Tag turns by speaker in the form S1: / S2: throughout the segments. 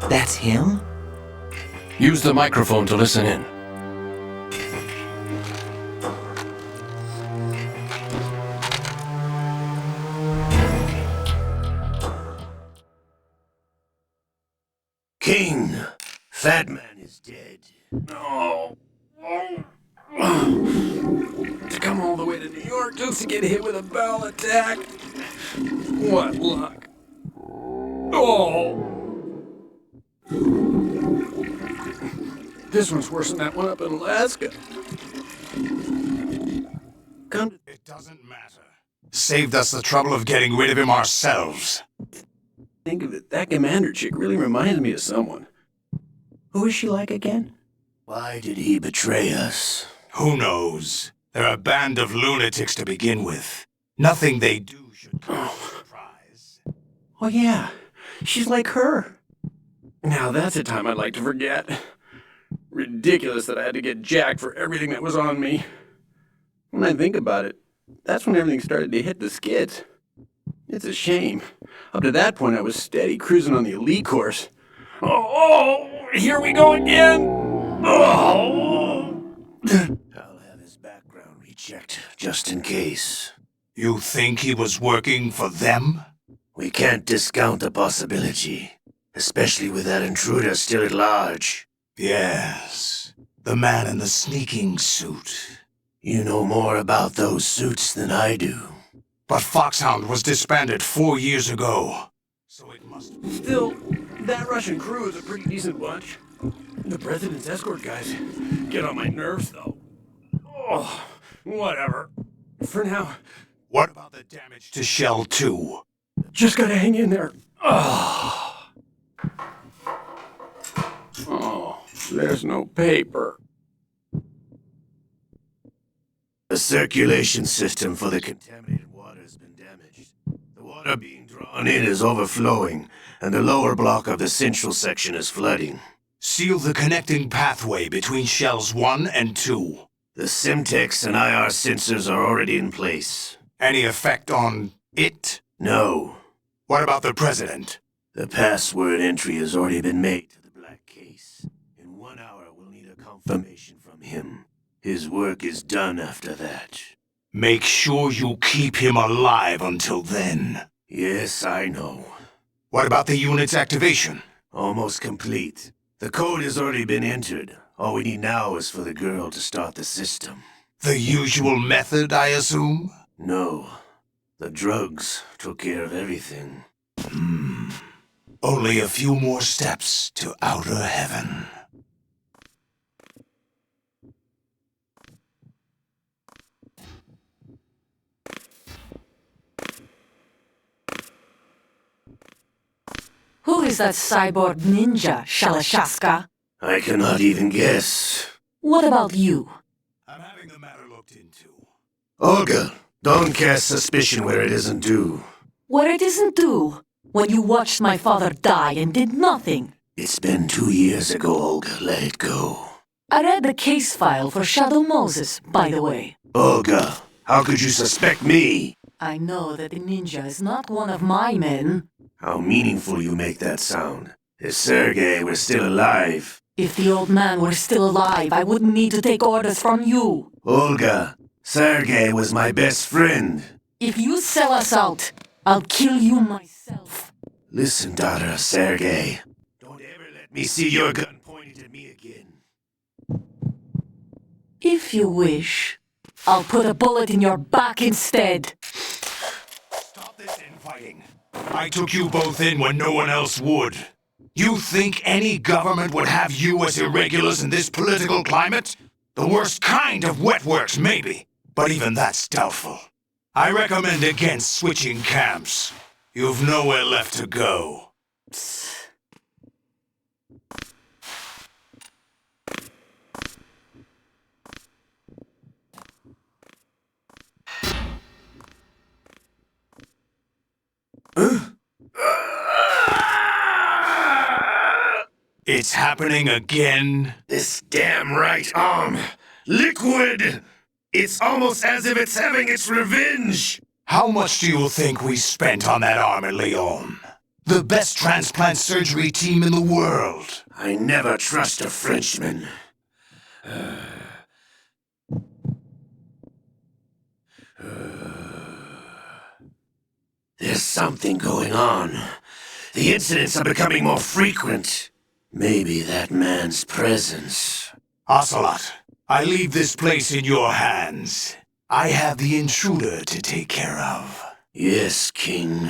S1: That's him?
S2: Use the microphone to listen in.
S3: King, Fat Man is dead.
S2: Oh. To come all the way to New York just to get hit with a bowel attack. What luck. Oh. This one's worse than that one up in Alaska.
S4: It doesn't matter. Saved us the trouble of getting rid of him ourselves.
S2: Think of it, that commander chick really reminds me of someone. Who is she like again?
S3: Why did he betray us?
S4: Who knows? They're a band of lunatics to begin with. Nothing they do should come as a surprise.
S2: Oh yeah, she's like her. Now that's a time I'd like to forget. Ridiculous that I had to get jacked for everything that was on me. When I think about it, that's when everything started to hit the skids. It's a shame. Up to that point, I was steady cruising on the elite course. Oh, here we go again! Oh!
S3: I'll have his background rechecked, just in case.
S4: You think he was working for them?
S3: We can't discount the possibility, especially with that intruder still at large.
S4: Yes. The man in the sneaking suit.
S3: You know more about those suits than I do.
S4: But Foxhound was disbanded 4 years ago. So it must be.
S2: Still, that Russian crew is a pretty decent bunch. The President's escort guys get on my nerves, though. Oh, whatever. For now,
S4: What about the damage to Shell 2?
S2: just gotta hang in there. Oh, there's no paper.
S3: The circulation system for the contaminated water has been damaged. The water being drawn in is overflowing, and the lower block of the central section is flooding.
S4: Seal the connecting pathway between Shells 1 and 2.
S3: The Simtex and IR sensors are already in place.
S4: Any effect on it?
S3: No.
S4: What about the President?
S3: The password entry has already been made to the black case. In 1 hour, we'll need a confirmation from him. His work is done after that.
S4: Make sure you keep him alive until then.
S3: Yes, I know.
S4: What about the unit's activation?
S3: Almost complete. The code has already been entered. All we need now is for the girl to start the system.
S4: The usual method, I assume?
S3: No. The drugs took care of everything.
S4: Only a few more steps to outer heaven.
S5: Who is that cyborg ninja, Shalashaska?
S3: I cannot even guess.
S5: What about you?
S4: I'm having the matter looked into.
S3: Olga, don't cast suspicion where it isn't due.
S5: Where it isn't due? When you watched my father die and did nothing.
S3: It's been 2 years ago, Olga. Let it go.
S5: I read the case file for Shadow Moses, by the way.
S3: Olga, how could you suspect me?
S5: I know that the ninja is not one of my men.
S3: How meaningful you make that sound. If Sergei were still alive.
S5: If the old man were still alive, I wouldn't need to take orders from you.
S3: Olga, Sergei was my best friend.
S5: If you sell us out, I'll kill you myself.
S3: Listen, daughter of Sergei. Don't ever let me see your gun pointed at me again.
S5: If you wish, I'll put a bullet in your back instead.
S4: Stop this infighting. I took you both in when no one else would. You think any government would have you as irregulars in this political climate? The worst kind of wet works, maybe. But even that's doubtful. I recommend against switching camps. You've nowhere left to go. It's happening again?
S3: This damn right arm. Liquid! It's almost as if it's having its revenge!
S4: How much do you think we spent on that arm in Lyon? The best transplant surgery team in the world.
S3: I never trust a Frenchman. There's something going on. The incidents are becoming more frequent. Maybe that man's presence.
S4: Ocelot, I leave this place in your hands. I have the intruder to take care of.
S3: Yes, King.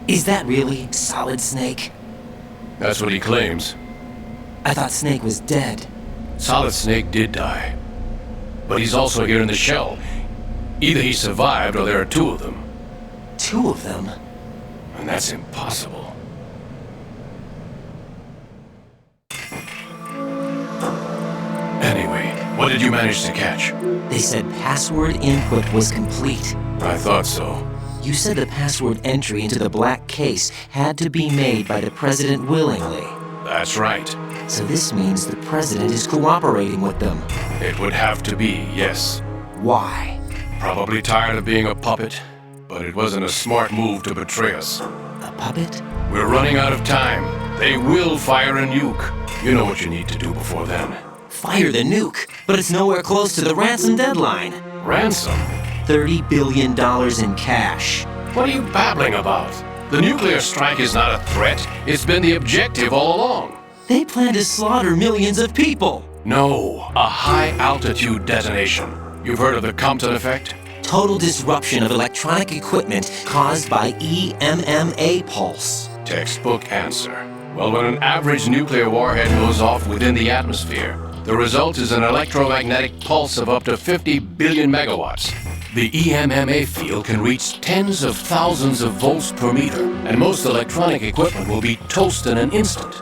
S1: Is that really Solid Snake?
S6: That's what he claims.
S1: I thought Snake was dead.
S6: Solid Snake did die. But he's also here in the shell. Either he survived or there are two of them.
S1: Two of them?
S6: And that's impossible. Anyway, what did you manage to catch?
S1: They said password input was complete.
S6: I thought so.
S1: You said the password entry into the black case had to be made by the President willingly.
S6: That's right.
S1: So this means the President is cooperating with them.
S6: It would have to be, yes.
S1: Why?
S6: Probably tired of being a puppet, but it wasn't a smart move to betray us.
S1: A puppet?
S6: We're running out of time. They will fire a nuke. You know what you need to do before then.
S1: Fire the nuke, but it's nowhere close to the ransom deadline.
S6: Ransom?
S1: $30 billion in cash.
S6: What are you babbling about? The nuclear strike is not a threat. It's been the objective all along.
S1: They plan to slaughter millions of people.
S6: No, a high-altitude detonation. You've heard of the Compton effect?
S1: Total disruption of electronic equipment caused by EMMA pulse.
S6: Textbook answer. Well, when an average nuclear warhead goes off within the atmosphere, the result is an electromagnetic pulse of up to 50 billion megawatts. The EMMA field can reach tens of thousands of volts per meter, and most electronic equipment will be toast in an instant.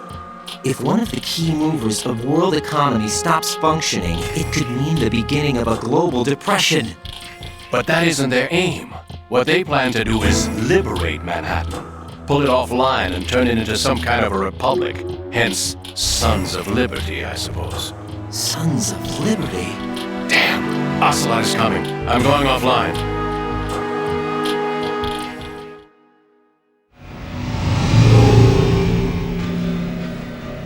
S1: If one of the key movers of world economy stops functioning, it could mean the beginning of a global depression.
S6: But that isn't their aim. What they plan to do is liberate Manhattan. Pull it offline and turn it into some kind of a republic. Hence, Sons of Liberty, I suppose.
S1: Sons of Liberty?
S6: Damn! Ocelot is coming. I'm going offline.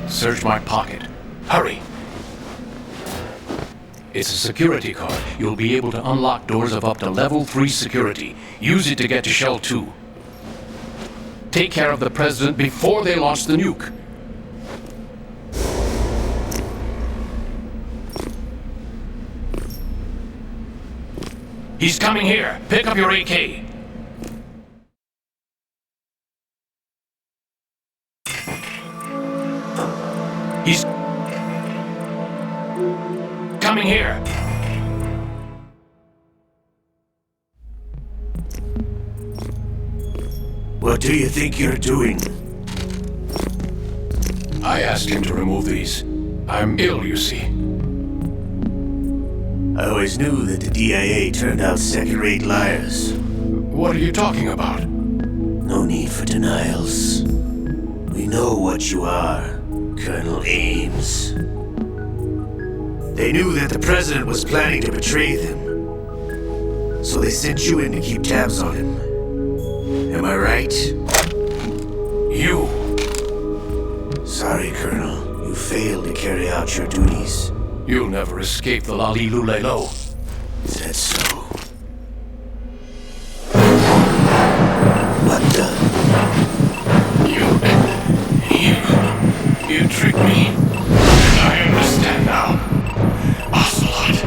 S6: Search my pocket. Hurry! It's a security card. You'll be able to unlock doors of up to level 3 security. Use it to get to Shell 2. Take care of the President before they launch the nuke. He's coming here. Pick up your AK. He's coming here.
S3: What do you think you're doing?
S6: I asked him to remove these. I'm ill, you see.
S3: I always knew that the DIA turned out second-rate liars.
S6: What are you talking about?
S3: No need for denials. We know what you are, Colonel Ames. They knew that the President was planning to betray them. So they sent you in to keep tabs on him. Am I right?
S6: You.
S3: Sorry, Colonel. You failed to carry out your duties.
S6: You'll never escape the Lalilulelo.
S3: Is that so? What the?
S6: You tricked me. I understand now. Ocelot.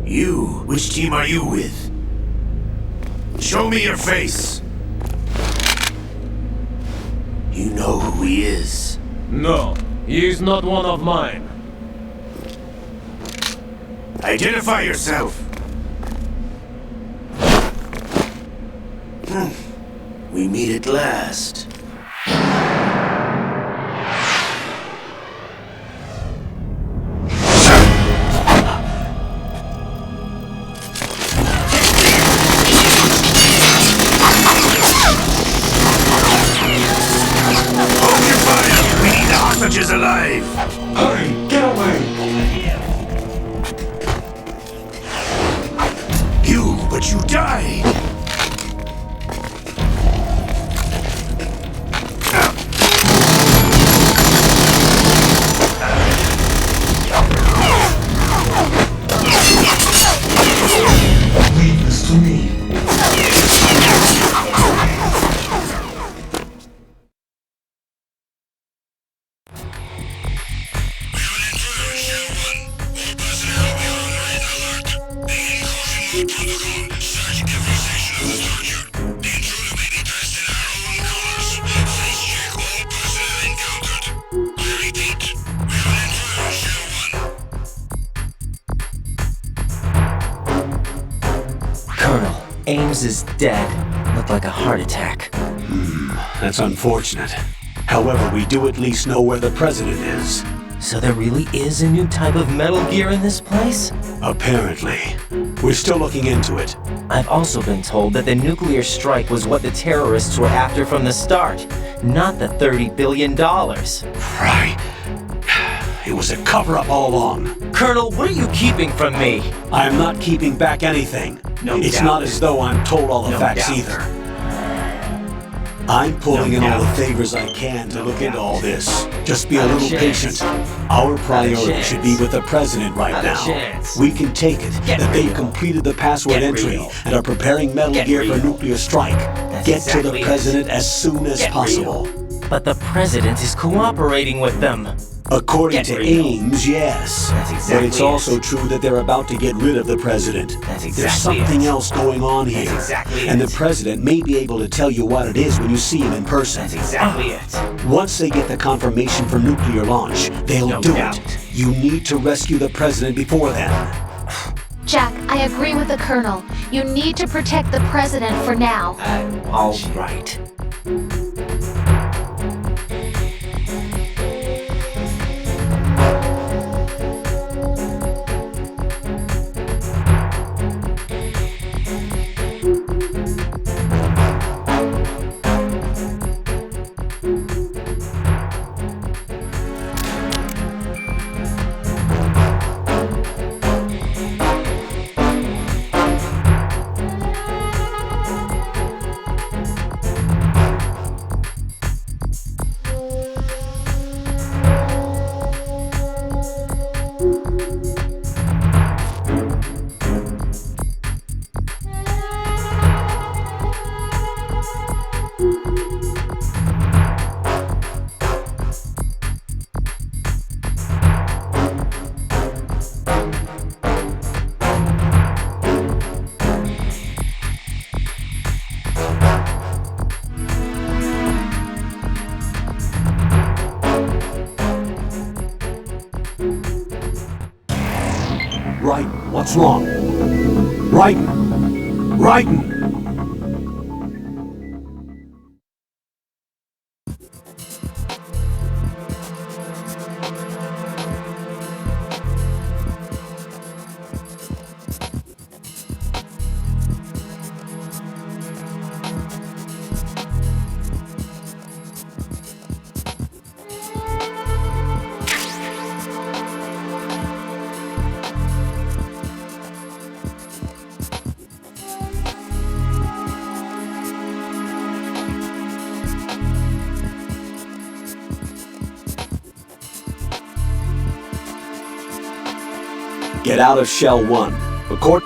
S3: You? Which team are you with? Show me your face! You know who he is.
S7: No, he is not one of mine.
S3: Identify yourself! We meet at last. hostages alive!
S4: Hurry! Get away!
S3: But you died!
S4: Leave this to me.
S1: Colonel, Ames is dead. Looked like a heart attack.
S3: That's unfortunate. However, we do at least know where the president is.
S1: So there really is a new type of Metal Gear in this place?
S3: Apparently. We're still looking into it.
S1: I've also been told that the nuclear strike was what the terrorists were after from the start, not the $30 billion.
S3: Right. It was a cover-up all along.
S1: Colonel, what are you keeping from me?
S3: I'm not keeping back anything. It's
S1: doubt.
S3: not as though I'm told all the
S1: No
S3: facts
S1: doubt.
S3: either. I'm pulling
S1: No
S3: in all the
S1: doubt.
S3: favors I can to look into
S1: doubt.
S3: all this. Just be a
S1: Not a
S3: little
S1: chance.
S3: patient. Our priority
S1: chance.
S3: should be with the president right
S1: Not a
S3: now.
S1: chance.
S3: We can take it
S1: Get
S3: that they've
S1: real.
S3: completed the password
S1: Get
S3: entry
S1: real.
S3: and are preparing Metal
S1: Get
S3: Gear for
S1: real.
S3: nuclear strike.
S1: That's
S3: Get to
S1: exactly
S3: the
S1: it.
S3: president as soon as
S1: Get
S3: possible.
S1: real. But the president is cooperating with them.
S3: According
S1: Get
S3: to
S1: real.
S3: Ames, yes.
S1: That's
S3: But
S1: exactly
S3: it's also
S1: it.
S3: true that they're about to get rid of the president.
S1: That's
S3: There's
S1: exactly
S3: something
S1: it.
S3: else going on here.
S1: That's exactly
S3: and
S1: it.
S3: the president may be able to tell you what it is when you see him in person.
S1: That's exactly it.
S3: Once they get the confirmation for nuclear launch, they'll
S1: No
S3: do
S1: doubt.
S3: it. You need to rescue the president before then.
S8: Jack, I agree with the Colonel. You need to protect the President for now.
S1: All right.
S3: Right, what's wrong? Raiden! Raiden! Get out of Shell 1. Record.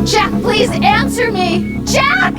S8: Jack, please answer me! Jack!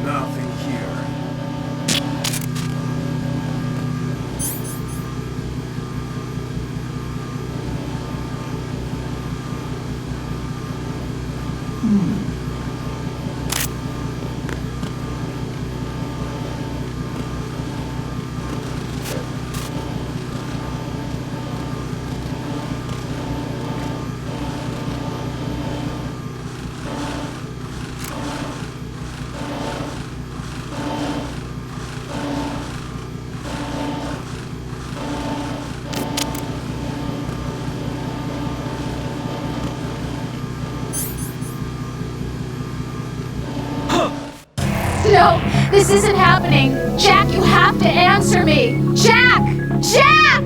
S2: Nothing here.
S8: No, this isn't happening. Jack, you have to answer me. Jack! Jack!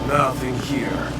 S2: Nothing here.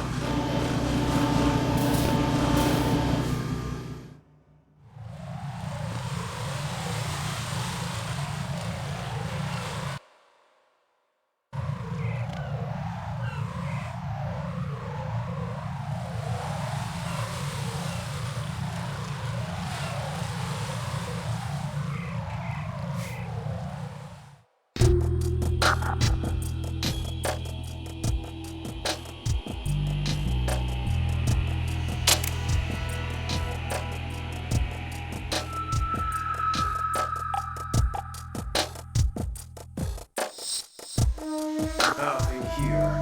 S2: Nothing here.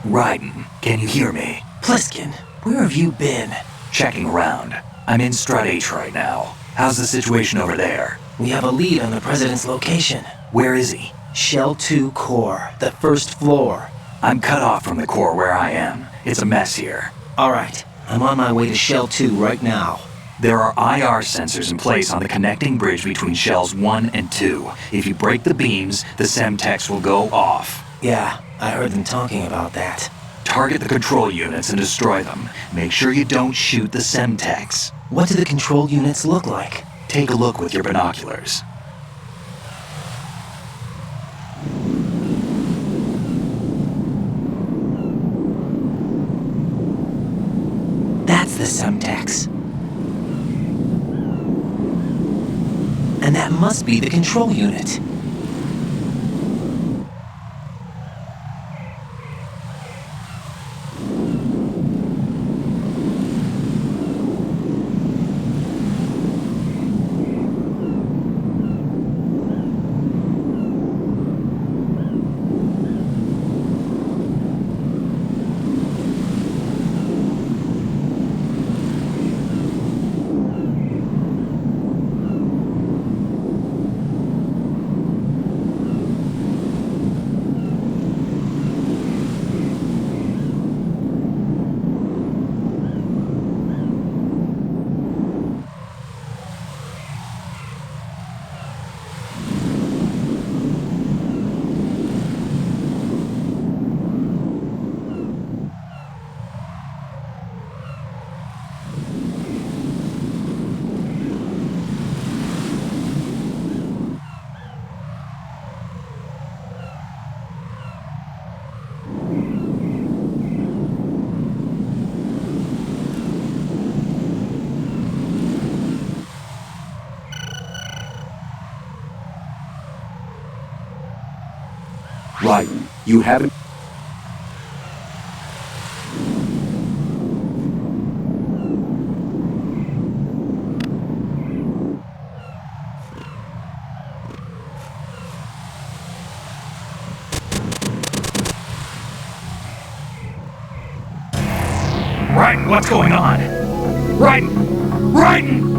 S3: Raiden, can you hear me?
S1: Pliskin, where have you been?
S3: Checking around. I'm in Strut H right now. How's the situation over there?
S1: We have a lead on the president's location.
S3: Where is he?
S1: Shell 2 core, the first floor.
S3: I'm cut off from the core where I am. It's a mess here.
S1: Alright, I'm on my way to Shell 2 right now.
S3: There are IR sensors in place on the connecting bridge between Shells 1 and 2. If you break the beams, the Semtex will go off.
S1: Yeah, I heard them talking about that.
S3: Target the control units and destroy them. Make sure you don't shoot the Semtex.
S1: What do the control units look like?
S3: Take a look with your binoculars.
S1: That's the Semtex. And that must be the control unit.
S9: Raiden, you haven't...
S4: Raiden, what's going on? Raiden! Raiden!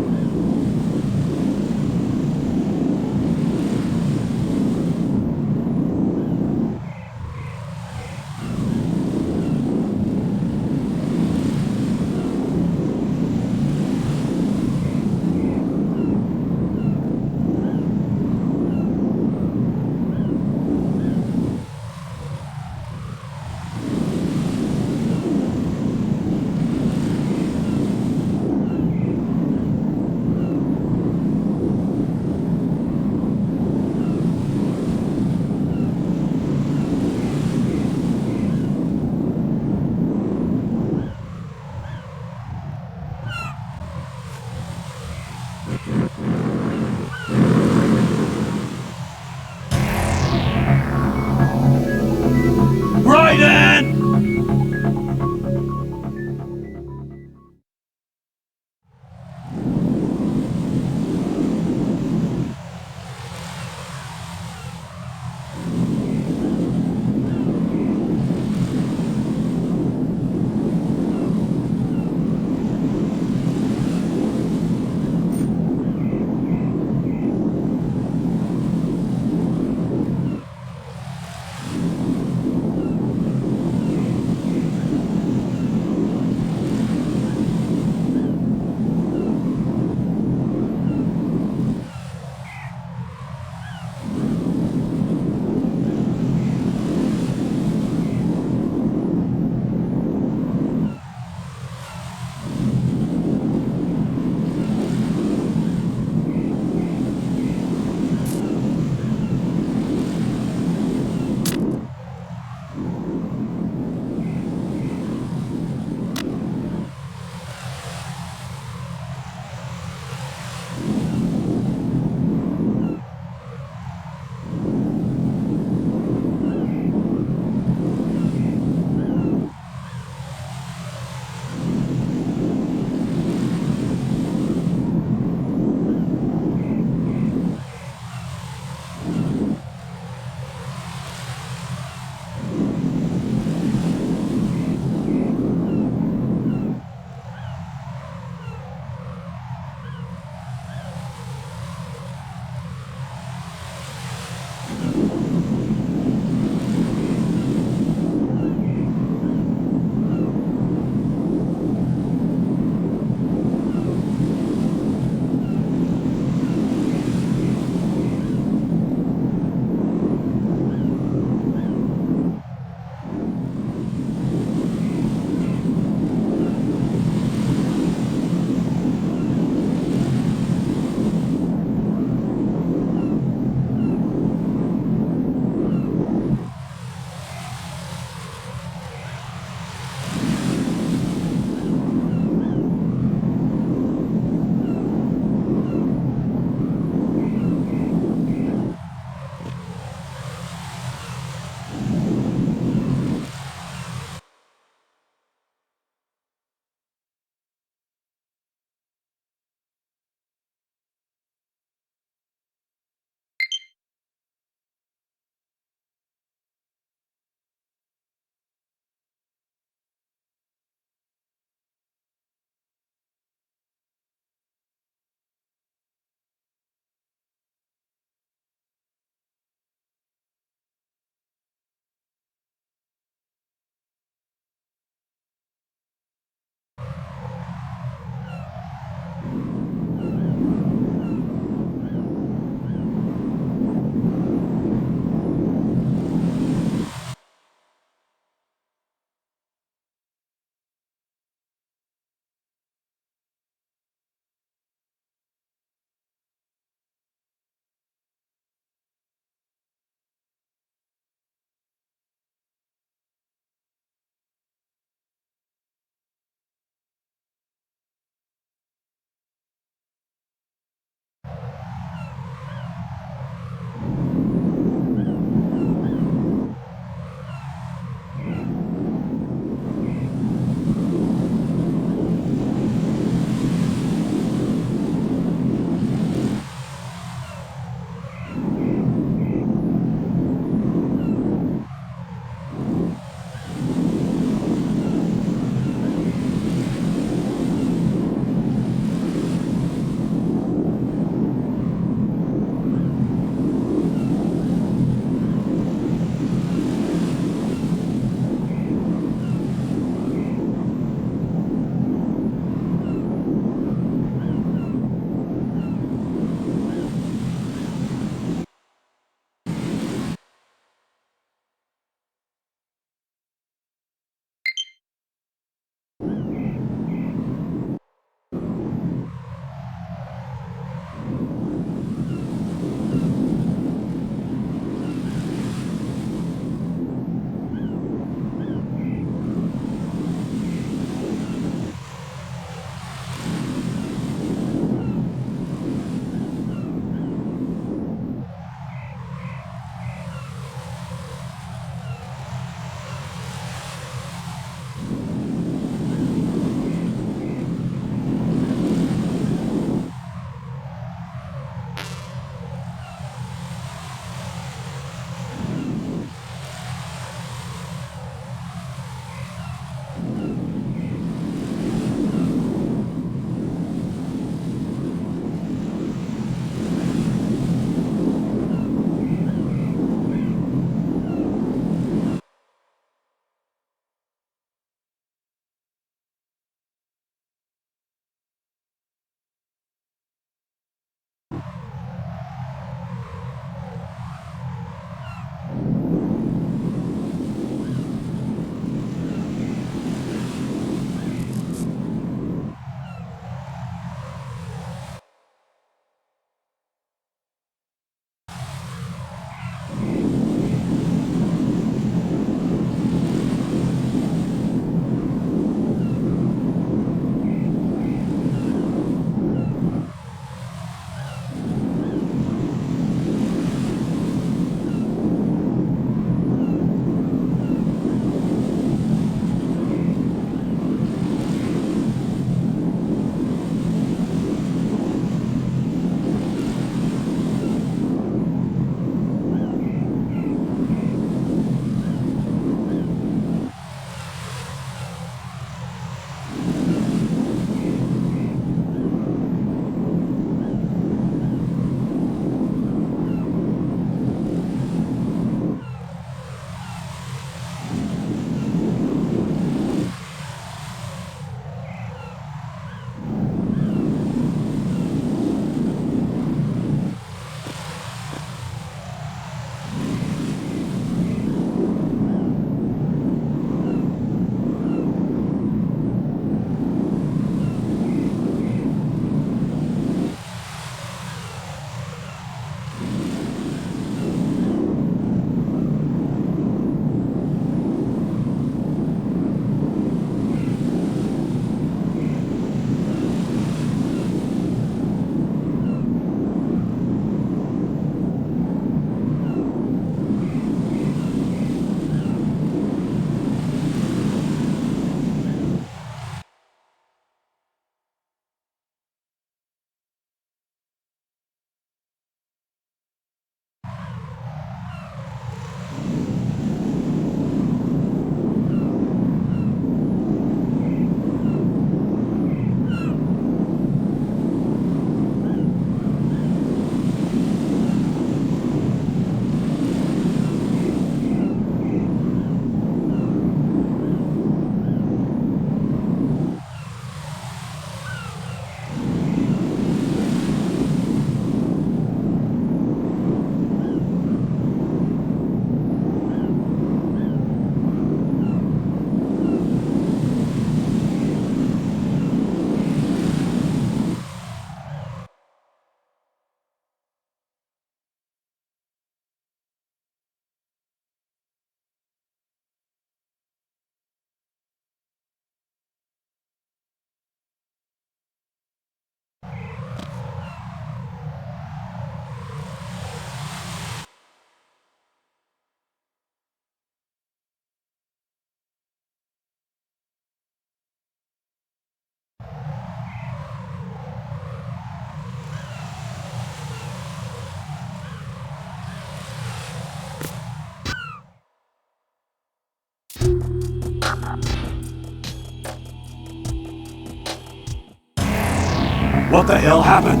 S4: What the hell happened?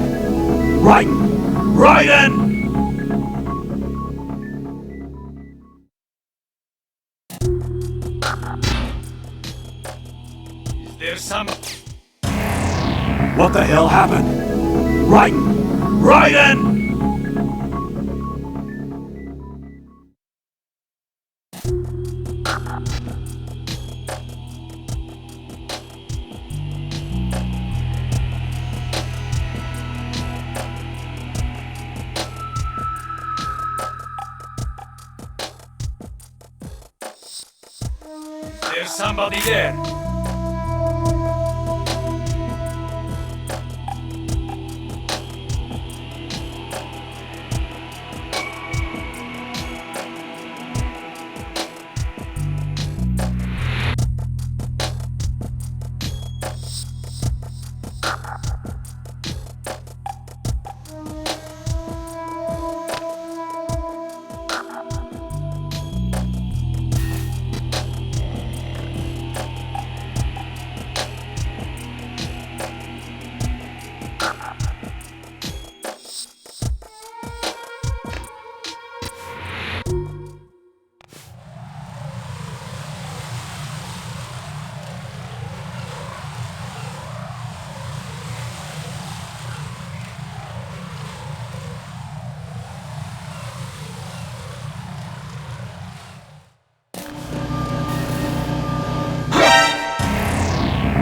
S4: Raiden!
S7: There's some.
S4: What the hell happened? Raiden!
S7: There's somebody there.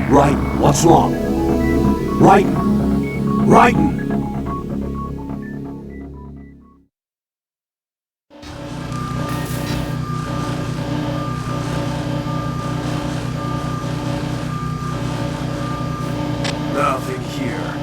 S4: Raiden, what's wrong? Raiden! Raiden!
S2: Nothing here.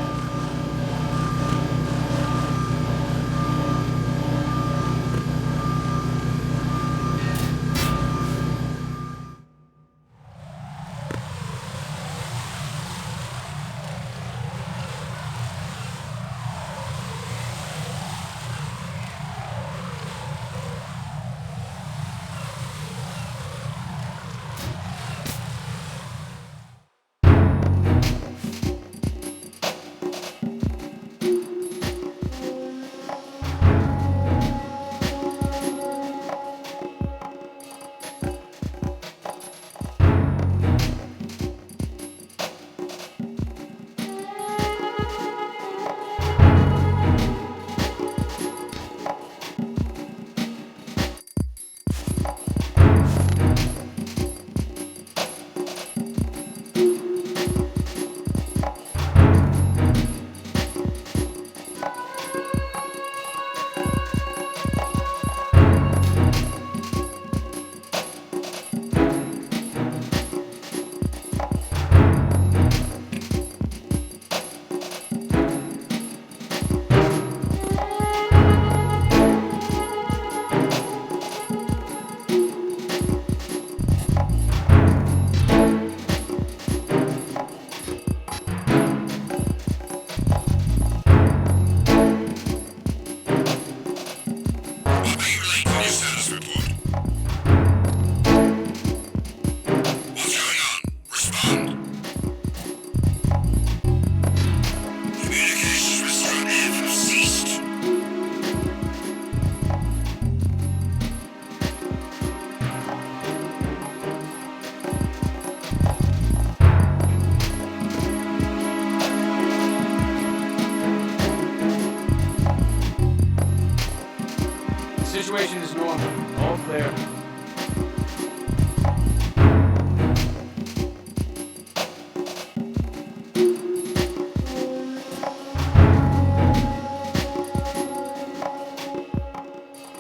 S6: Situation is normal. All clear.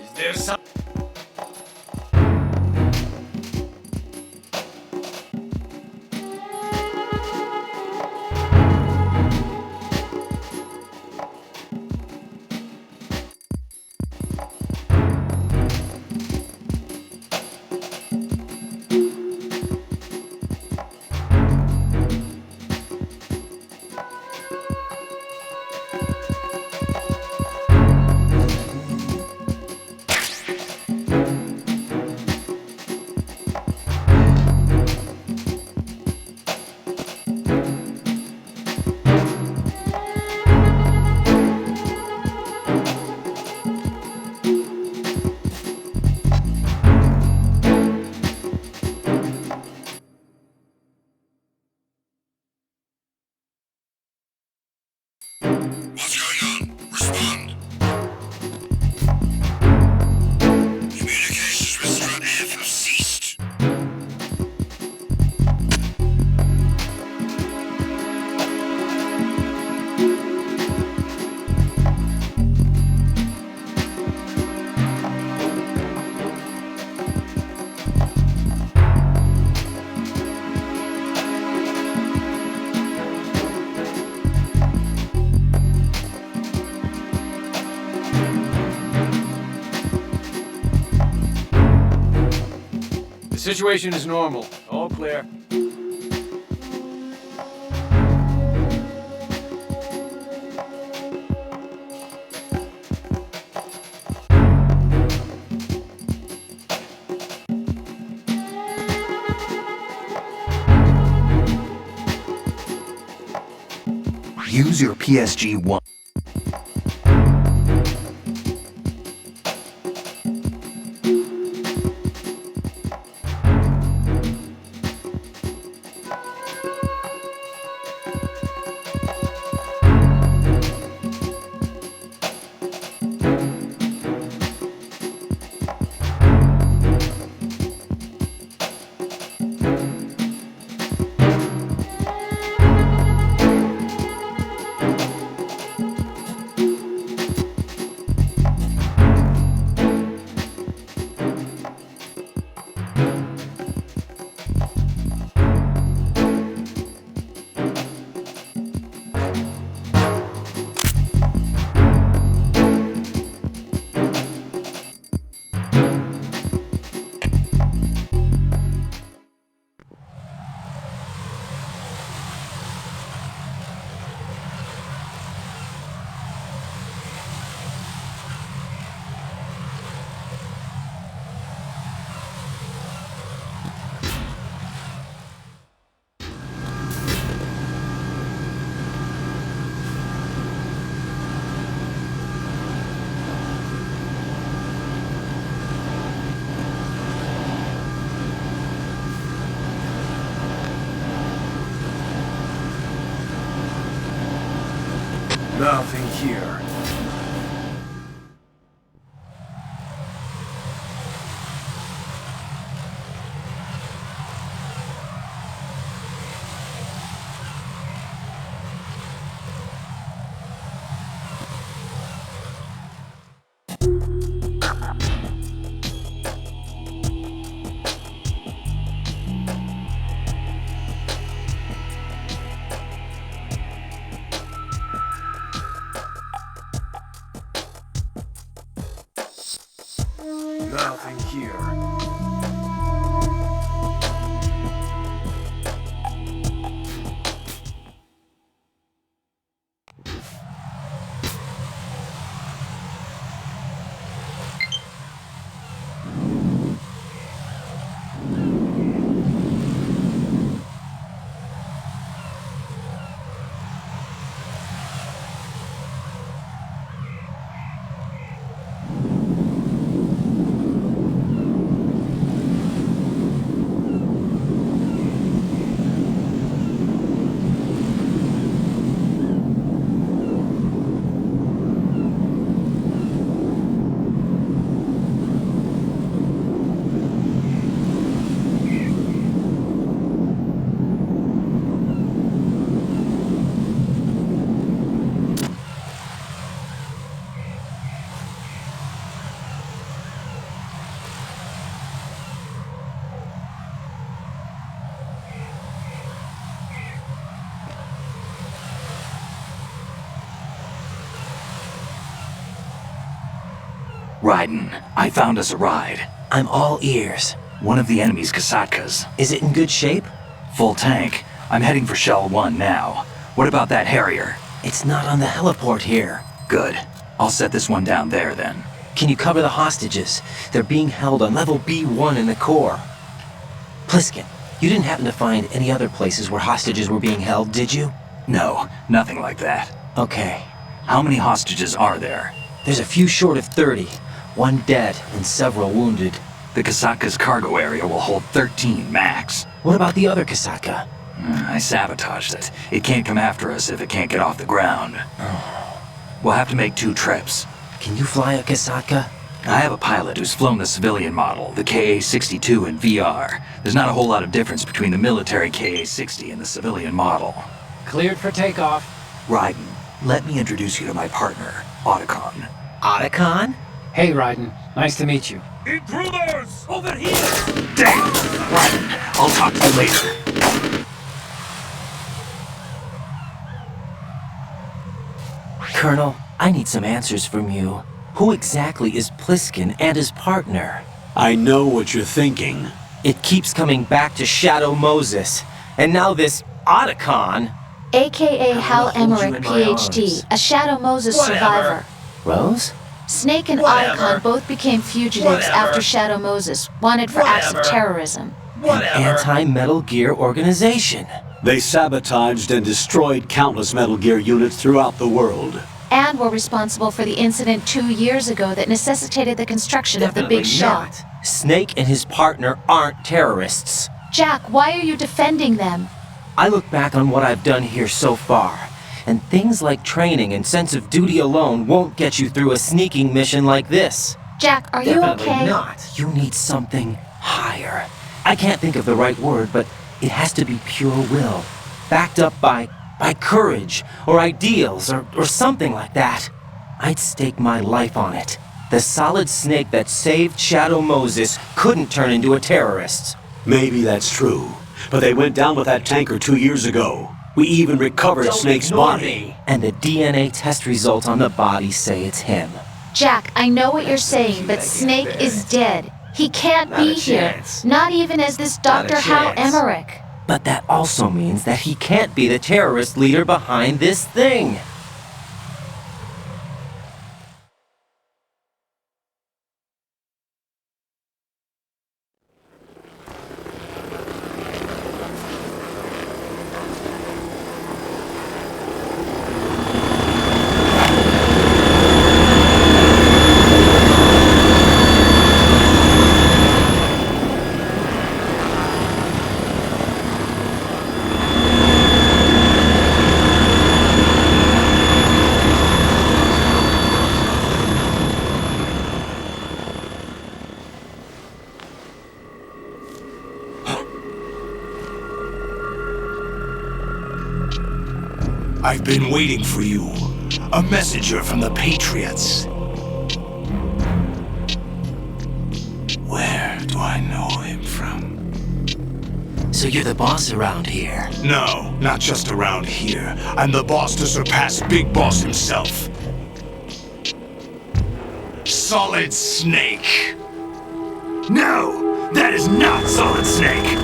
S7: Is there some.
S6: situation is normal. All clear.
S3: Use your PSG-1.
S4: Nothing here. Nothing here.
S9: Raiden, I found us a ride.
S1: I'm all ears.
S9: One of the enemy's Kasatkas.
S1: Is it in good shape?
S9: Full tank. I'm heading for Shell 1 now. What about that Harrier?
S1: It's not on the heliport here.
S9: Good. I'll set this one down there then.
S1: Can you cover the hostages? They're being held on level B1 in the core. Pliskin, you didn't happen to find any other places where hostages were being held, did you?
S9: No, nothing like that.
S1: Okay.
S9: How many hostages are there?
S1: There's a few short of 30. One dead and several wounded.
S9: The Kasatka's cargo area will hold 13 max.
S1: What about the other Kasaka?
S9: I sabotaged it. It can't come after us if it can't get off the ground. We'll have to make 2 trips.
S1: Can you fly a Kasaka?
S9: I have a pilot who's flown the civilian model, the KA-62 in VR. There's not a whole lot of difference between the military KA-60 and the civilian model.
S10: Cleared for takeoff.
S9: Raiden, let me introduce you to my partner, Otacon.
S1: Otacon?
S10: Hey, Raiden. Nice to meet you.
S7: Intruders! Over here!
S9: Damn! Raiden, I'll talk to you later.
S1: Colonel, I need some answers from you. Who exactly is Pliskin and his partner?
S11: I know what you're thinking.
S1: It keeps coming back to Shadow Moses. And now this Otacon.
S8: AKA Hal
S1: hold you
S8: Emmerich,
S1: in my
S8: PhD,
S1: arms.
S8: a Shadow Moses
S1: Whatever.
S8: survivor.
S1: Rose?
S8: Snake and
S1: Whatever.
S8: Otacon both became fugitives
S1: Whatever.
S8: after Shadow Moses, wanted for acts of
S1: Whatever.
S8: terrorism.
S1: An anti-Metal Gear organization.
S11: They sabotaged and destroyed countless Metal Gear units throughout the world.
S8: And were responsible for the incident 2 years ago that necessitated the construction of the
S1: Definitely
S8: Big Shell.
S1: not. Snake and his partner aren't terrorists.
S8: Jack, why are you defending them?
S1: I look back on what I've done here so far, and things like training and sense of duty alone won't get you through a sneaking mission like this.
S8: Jack, are you
S1: Definitely
S8: okay?
S1: not. You need something higher. I can't think of the right word, but it has to be pure will, backed up by courage, or ideals, or something like that. I'd stake my life on it. The solid Snake that saved Shadow Moses couldn't turn into a terrorist.
S11: Maybe that's true, but they went down with that tanker 2 years ago. We even recovered Snake's body.
S1: And the DNA test results on the body say it's him.
S8: Jack, I know what you're saying, but Snake is dead. He can't
S1: Not
S8: be
S1: a
S8: here.
S1: chance.
S8: Not even as this
S1: Not a
S8: Dr. Hal
S1: chance.
S8: Emmerich.
S1: But that also means that he can't be the terrorist leader behind this thing.
S4: I've been waiting for you. A messenger from the Patriots. Where do I know him from?
S1: So you're the boss around here?
S4: No, not just around here. I'm the boss to surpass Big Boss himself. Solid Snake. No, that is not Solid Snake.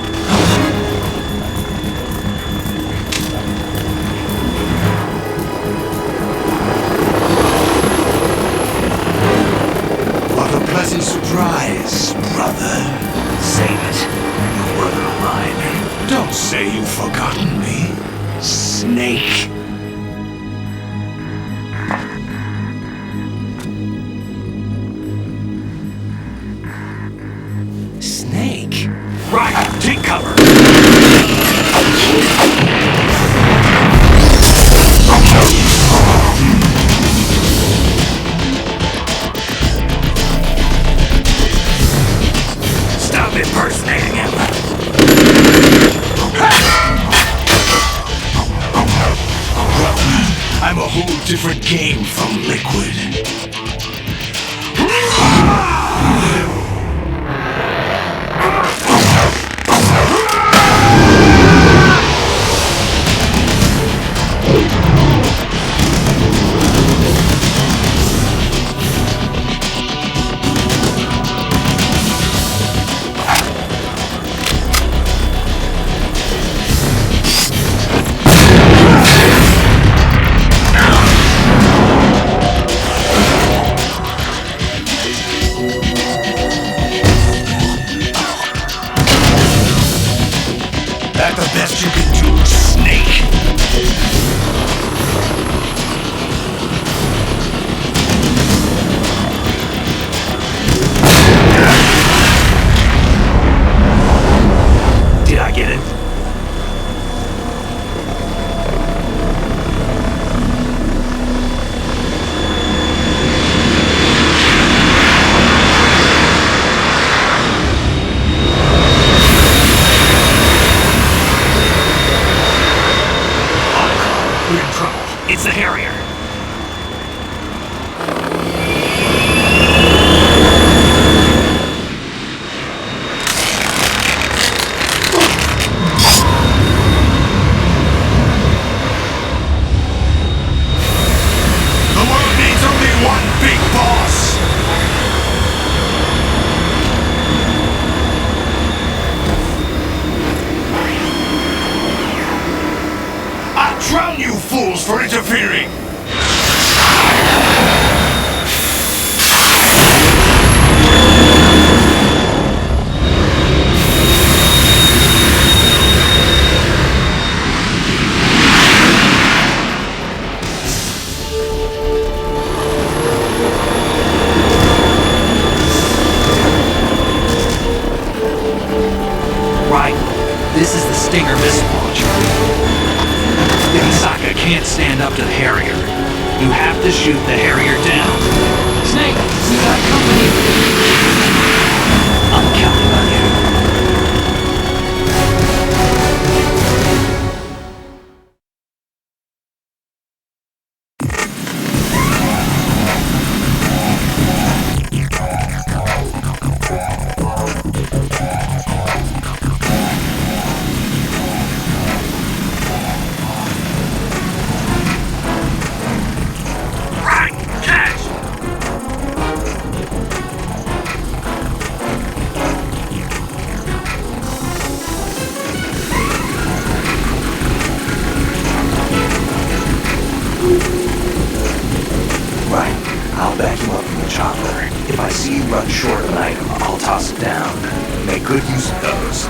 S4: What a pleasant surprise, brother. Save it, you brother of mine. Don't say you've forgotten me, Snake.
S1: Snake?
S4: Right, take cover. Stop impersonating him. I'm a whole different game from Liquid. for interfering!
S9: Right. This is the Stinger missile launcher. Isaka can't stand up to the Harrier. You have to shoot the Harrier down.
S10: Snake, we got company.
S9: I'm counting on you. Right. I'll back you up from the chopper. If I see you run short of an item, I'll toss it down. Make good use of those.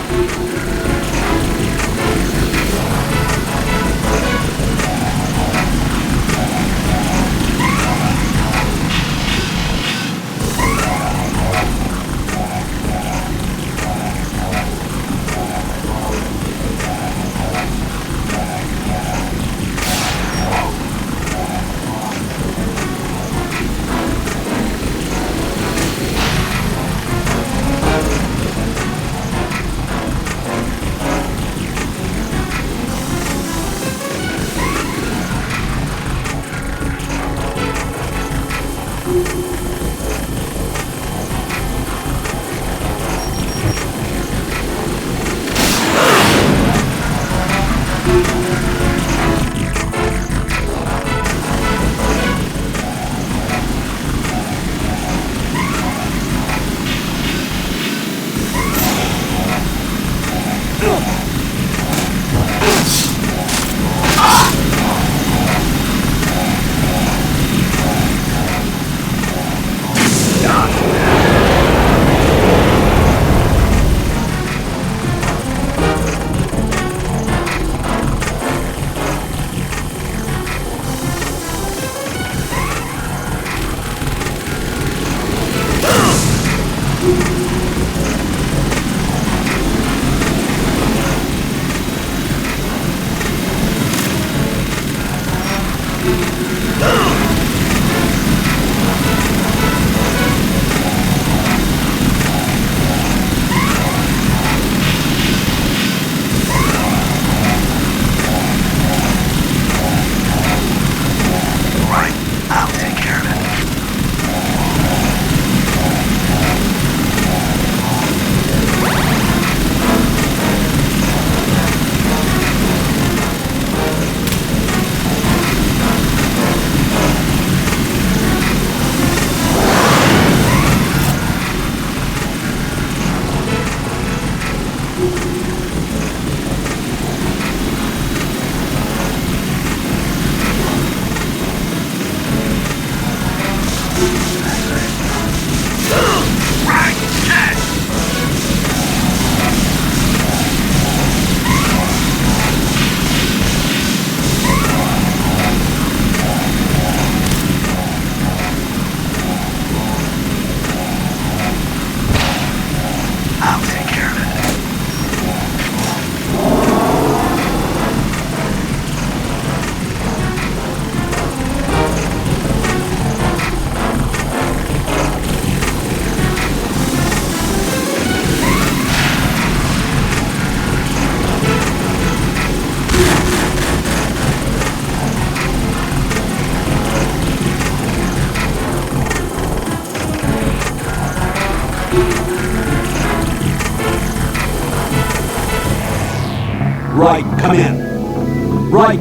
S11: Right, come in. Right,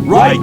S11: right.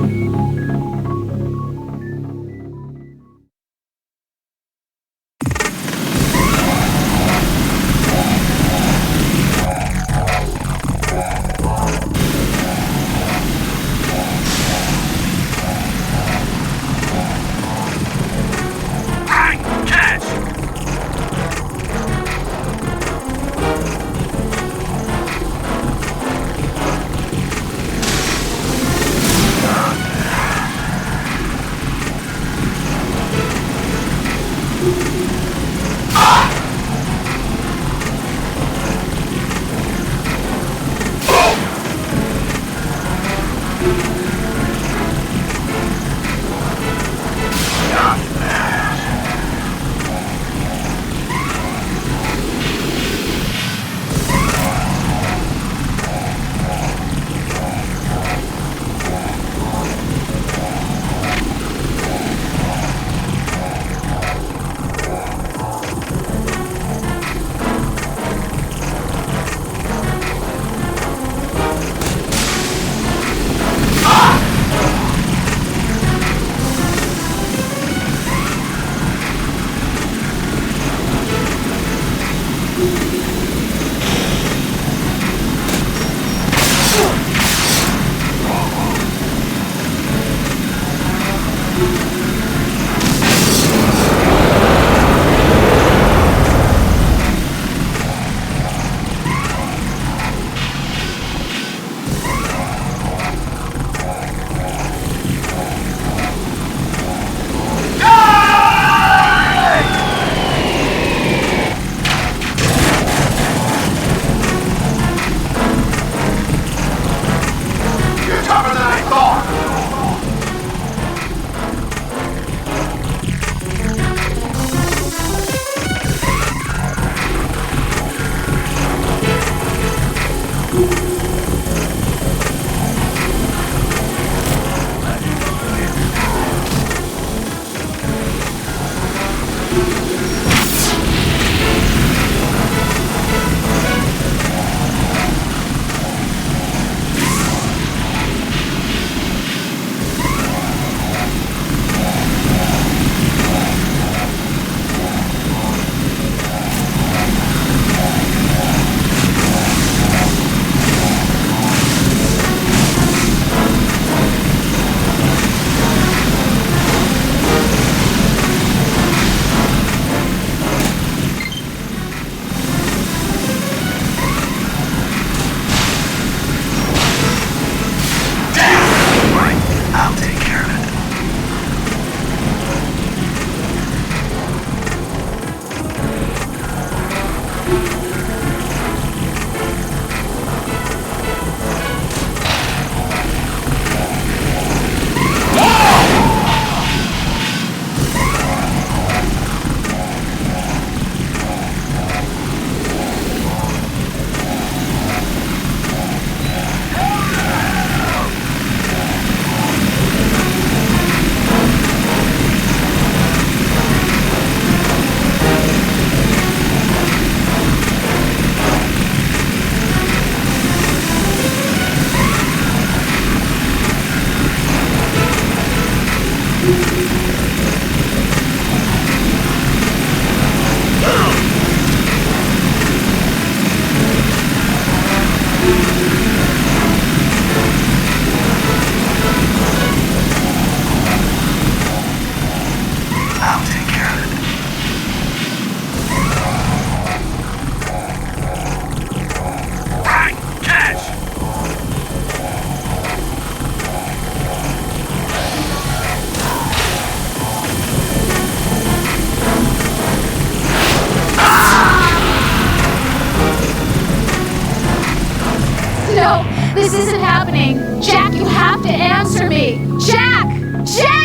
S8: This isn't happening. Jack, you have to answer me. Jack! Jack!